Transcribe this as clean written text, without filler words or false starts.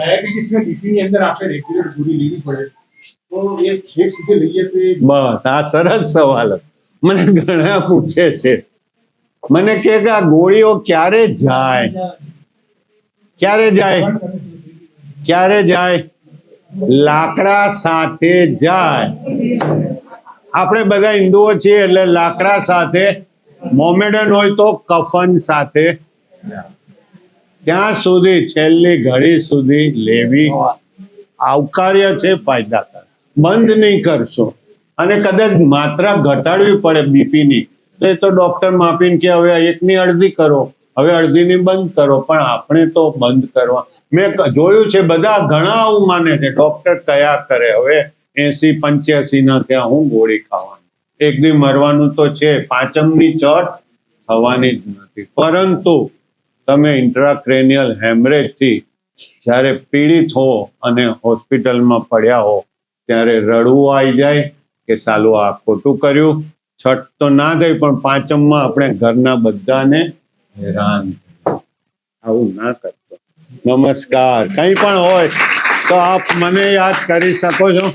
Diabetes ને BP ની અંદર આપણે રેગ્યુલર ગોળી લેવી પડે તો એ છેક સુધી લઈએ તો બસ આ સરસ સવાલ મને ઘણા પૂછે છે. મને કે આ ગોળીઓ ક્યારે જાય, ક્યારે જાય, ક્યારે જાય? લાકડા સાથે જાય. આપણે બધા હિન્દુઓ છીએ એટલે લાકડા સાથે, મોમેડન હોય તો કફન સાથે, ત્યાં સુધી છેલ્લી ઘડી સુધી લેવી આવકાર્ય છે, ફાયદાકારક. બંધ નહીં કરશો અને કદાચ માત્રા ઘટાડવી પડે બીપીની તો એ તો ડોક્ટર માપીને કે હવે એકની અડધી કરો, હવે અડધીની બંધ કરો, પણ આપણે તો બંધ કરવા. મેં જોયું છે બધા ઘણા આવું માને છે ડોક્ટર કયા કરે હવે 80-85 ના ત્યાં હું ગોળી ખાવાની, એક દી મરવાનું તો છે, પાચમની ચટ થવાની જ નથી. પરંતુ તમે ઇન્ટ્રાક્રેનિયલ હેમરેજથી જ્યારે પીડિત હો અને હોસ્પિટલમાં પડ્યા હો ત્યારે રડવું આવી જાય કે સાલું આ ખોટું કર્યું. છઠ તો ના થઈ પણ પાંચમમાં આપણે ઘરના બધાને હેરાન. આવું ના કરતો. નમસ્કાર. કંઈ પણ હોય તો આપ મને યાદ કરી શકો છો.